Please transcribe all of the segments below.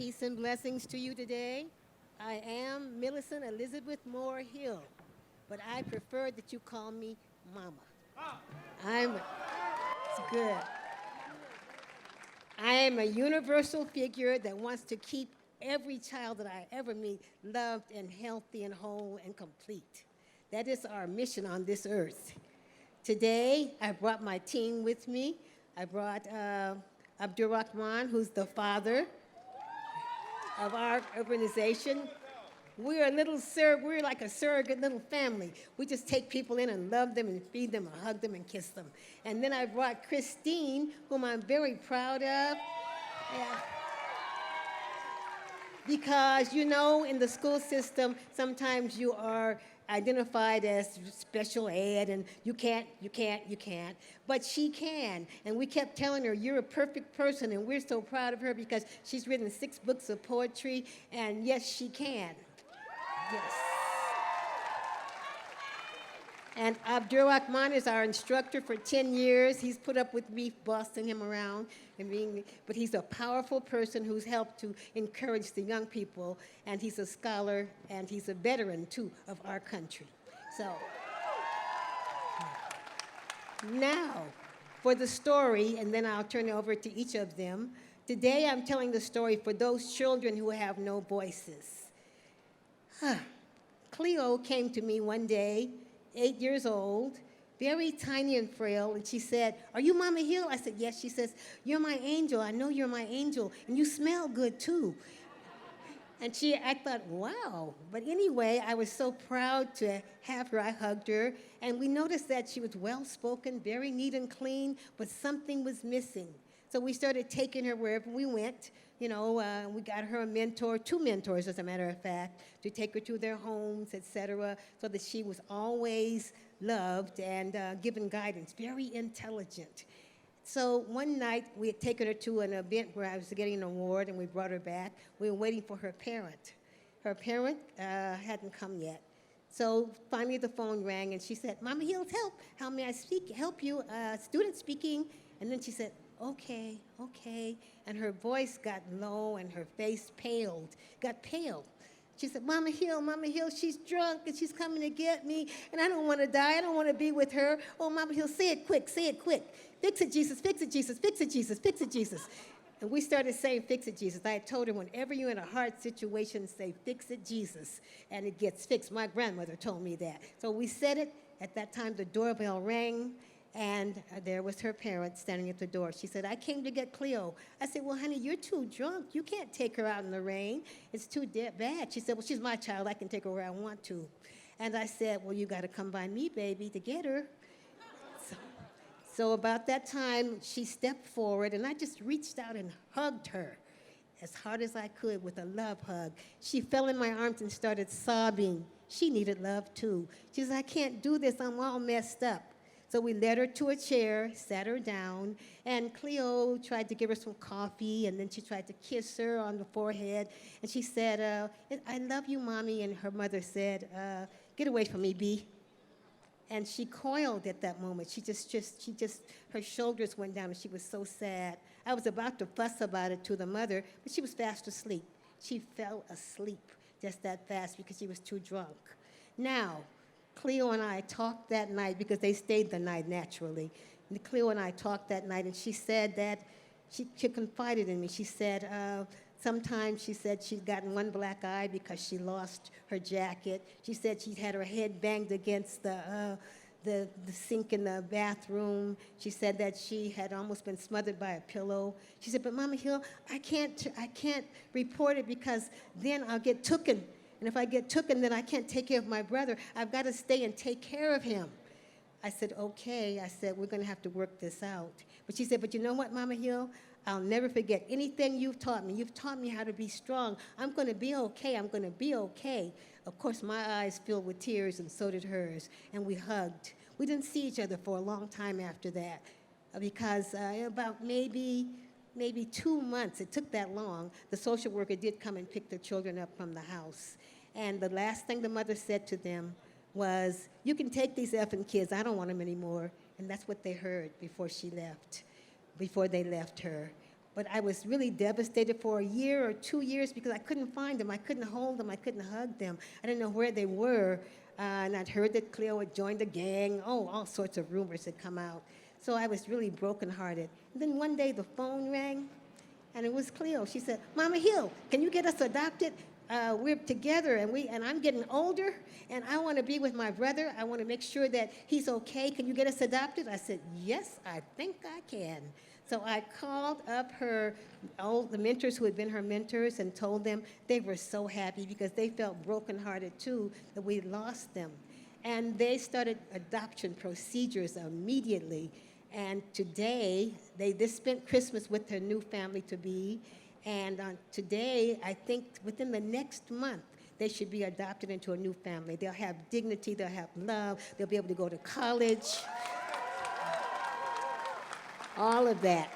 Peace and blessings to you today. I am Millicent Elizabeth Moore Hill, but I prefer that you call me Mama. It's good. I am a universal figure that wants to keep every child that I ever meet loved and healthy and whole and complete. That is our mission on this earth. Today, I brought my team with me. I brought Abdul Rahman, who's the father of our organization. We're like a surrogate little family. We just take people in and love them and feed them and hug them and kiss them. And then I brought Christine, whom I'm very proud of. Yeah. Because, in the school system, sometimes you are identified as special ed and you can't. But she can. And we kept telling her, you're a perfect person, and we're so proud of her because she's written 6 books of poetry, and yes, she can. Yes. And Abdul Rahman is our instructor for 10 years. He's put up with me bossing him around, but he's a powerful person who's helped to encourage the young people, and he's a scholar, and he's a veteran, too, of our country. So, now, for the story, and then I'll turn it over to each of them. Today, I'm telling the story for those children who have no voices. Cleo came to me one day, 8 years old, very tiny and frail, and she said, "Are you Mama Hill?" I said, "Yes." She says, "You're my angel. I know you're my angel, and you smell good, too." And I thought, wow. But anyway, I was so proud to have her. I hugged her, and we noticed that she was well-spoken, very neat and clean, but something was missing. So we started taking her wherever we went. We got her a mentor, 2 mentors, as a matter of fact, to take her to their homes, etc., so that she was always loved and given guidance, very intelligent. So one night, we had taken her to an event where I was getting an award, and we brought her back. We were waiting for her parent. Her parent hadn't come yet. So finally, the phone rang, and she said, "Mama Hills, help. How may I help you? Student speaking." And then she said, "Okay. And her voice got low and her face got pale. She said, Mama Hill, she's drunk and she's coming to get me, and I don't want to die. I don't want to be with her. Oh, Mama Hill, say it quick. Fix it, Jesus, fix it, Jesus, fix it, Jesus, fix it, Jesus." And we started saying, "Fix it, Jesus." I had told her, whenever you're in a hard situation, say, "Fix it, Jesus," and it gets fixed. My grandmother told me that. So we said it. At that time, the doorbell rang. And there was her parent standing at the door. She said, "I came to get Cleo." I said, "Well, honey, you're too drunk. You can't take her out in the rain. It's too bad." She said, "Well, she's my child. I can take her where I want to." And I said, "Well, you got to come by me, baby, to get her." So about that time, she stepped forward, and I just reached out and hugged her as hard as I could with a love hug. She fell in my arms and started sobbing. She needed love, too. She said, "I can't do this. I'm all messed up." So we led her to a chair, sat her down, and Cleo tried to give her some coffee, and then she tried to kiss her on the forehead. And she said, "I love you, Mommy." And her mother said, "Get away from me, B." And she coiled at that moment. Her shoulders went down, and she was so sad. I was about to fuss about it to the mother, but she was fast asleep. She fell asleep just that fast because she was too drunk. Now, Cleo and I talked that night because they stayed the night naturally. And Cleo and I talked that night, and she said that she confided in me. She said sometimes she'd gotten one black eye because she lost her jacket. She said she'd had her head banged against the sink in the bathroom. She said that she had almost been smothered by a pillow. She said, "But Mama Hill, I can't report it because then I'll get tooken. And if I get tooken, then I can't take care of my brother. I've got to stay and take care of him." I said, "Okay." I said, "We're going to have to work this out." But she said, "But you know what, Mama Hill? I'll never forget anything you've taught me. You've taught me how to be strong. I'm going to be okay. I'm going to be okay." Of course, my eyes filled with tears, and so did hers, and we hugged. We didn't see each other for a long time after that because about maybe 2 months, it took that long, the social worker did come and pick the children up from the house. And the last thing the mother said to them was, "You can take these effing kids. I don't want them anymore." And that's what they heard before they left her. But I was really devastated for a year or 2 years because I couldn't find them. I couldn't hold them. I couldn't hug them. I didn't know where they were. And I'd heard that Cleo had joined a gang. Oh, all sorts of rumors had come out. So I was really brokenhearted. And then one day the phone rang, and it was Cleo. She said, Mama Hill, can you get us adopted? We're together, and I'm getting older, and I want to be with my brother. I want to make sure that he's okay. Can you get us adopted? I said, yes, I think I can. So I called up the mentors who had been her mentors and told them. They were so happy because they felt brokenhearted too that we lost them. And they started adoption procedures immediately. And today, they spent Christmas with their new family-to-be. And today, I think within the next month, they should be adopted into a new family. They'll have dignity, they'll have love, they'll be able to go to college. All of that.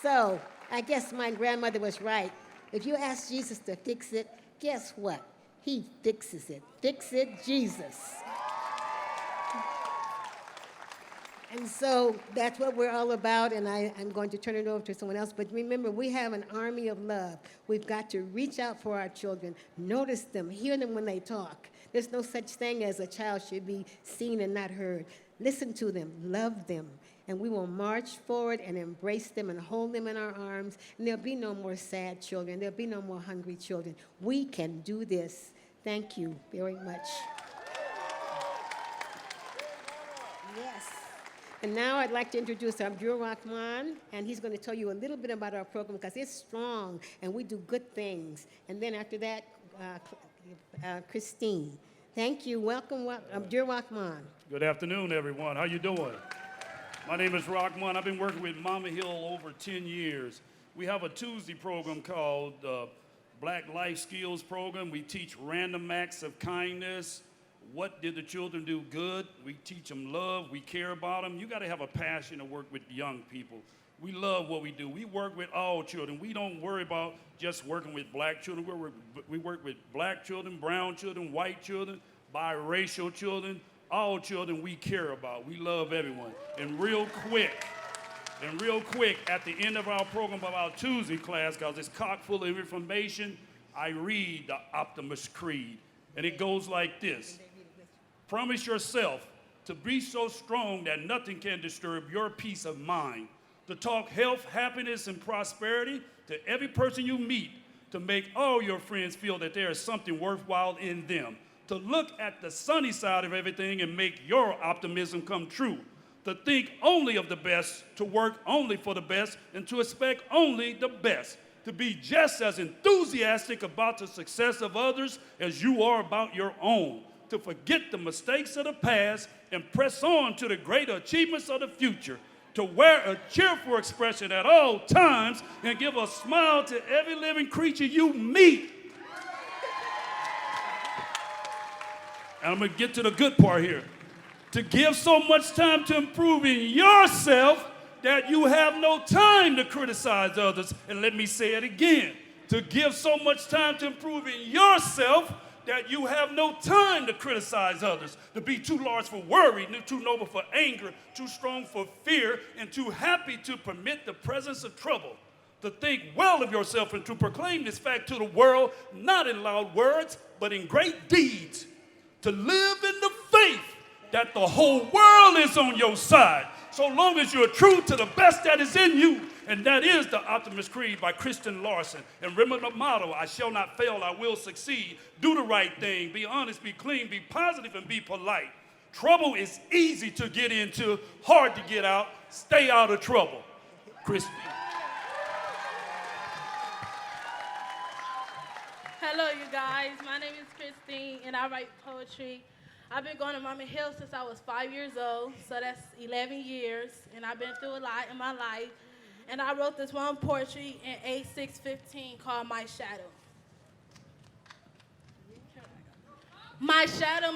So I guess my grandmother was right. If you ask Jesus to fix it, guess what? He fixes it. Fix it, Jesus. And so that's what we're all about, and I'm going to turn it over to someone else. But remember, we have an army of love. We've got to reach out for our children, notice them, hear them when they talk. There's no such thing as a child should be seen and not heard. Listen to them, love them, and we will march forward and embrace them and hold them in our arms, and there'll be no more sad children. There'll be no more hungry children. We can do this. Thank you very much. Yes. And now I'd like to introduce Abdul Rahman, and he's going to tell you a little bit about our program because it's strong and we do good things. And then after that, Christine. Thank you. Welcome, Abdul Rahman. Good afternoon, everyone. How you doing? My name is Rahman. I've been working with Mama Hill over 10 years. We have a Tuesday program called Black Life Skills Program. We teach random acts of kindness. What did the children do good? We teach them love. We care about them. You got to have a passion to work with young people. We love what we do. We work with all children. We don't worry about just working with black children. We work with black children, brown children, white children, biracial children, all children we care about. We love everyone. And real quick, at the end of our program of our Tuesday class, because it's chock full of information, I read the Optimus Creed. And it goes like this. Promise yourself to be so strong that nothing can disturb your peace of mind, to talk health, happiness, and prosperity to every person you meet, to make all your friends feel that there is something worthwhile in them, to look at the sunny side of everything and make your optimism come true, to think only of the best, to work only for the best, and to expect only the best, to be just as enthusiastic about the success of others as you are about your own, to forget the mistakes of the past and press on to the greater achievements of the future, to wear a cheerful expression at all times and give a smile to every living creature you meet. And I'm going to get to the good part here. To give so much time to improving yourself that you have no time to criticize others. And let me say it again. To give so much time to improving yourself that you have no time to criticize others, to be too large for worry, too noble for anger, too strong for fear, and too happy to permit the presence of trouble, to think well of yourself and to proclaim this fact to the world, not in loud words, but in great deeds, to live in the faith that the whole world is on your side, so long as you're true to the best that is in you. And that is the Optimus Creed by Christian Larson. And remember the motto, I shall not fail, I will succeed. Do the right thing, be honest, be clean, be positive, and be polite. Trouble is easy to get into, hard to get out. Stay out of trouble. Christine. Hello, you guys. My name is Christine, and I write poetry. I've been going to Mama Hill since I was 5 years old, so that's 11 years, and I've been through a lot in my life. And I wrote this one poetry in A615 called My Shadow. My shadow,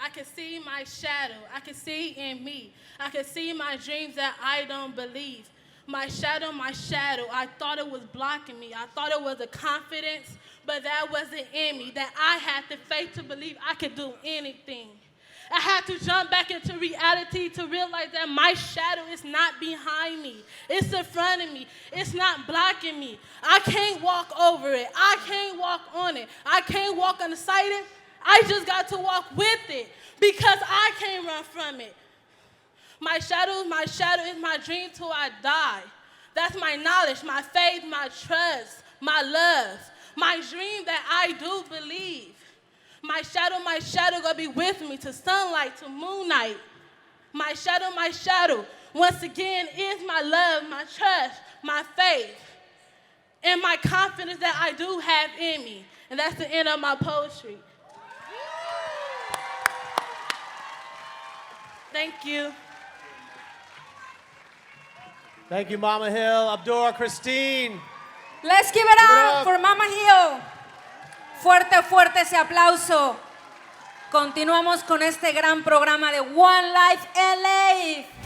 I can see my shadow. I can see in me. I can see my dreams that I don't believe. My shadow, I thought it was blocking me. I thought it was a confidence, but that wasn't in me, that I had the faith to believe I could do anything. I had to jump back into reality to realize that my shadow is not behind me. It's in front of me. It's not blocking me. I can't walk over it. I can't walk on it. I can't walk on the side of it. I just got to walk with it because I can't run from it. My shadow is my dream till I die. That's my knowledge, my faith, my trust, my love, my dream that I do believe. My shadow gonna be with me to sunlight, to moonlight. My shadow, once again, is my love, my trust, my faith, and my confidence that I do have in me. And that's the end of my poetry. Thank you. Thank you, Mama Hill. Abdul, Christine. Let's give it up for Mama Hill. Fuerte, fuerte ese aplauso. Continuamos con este gran programa de One Life LA.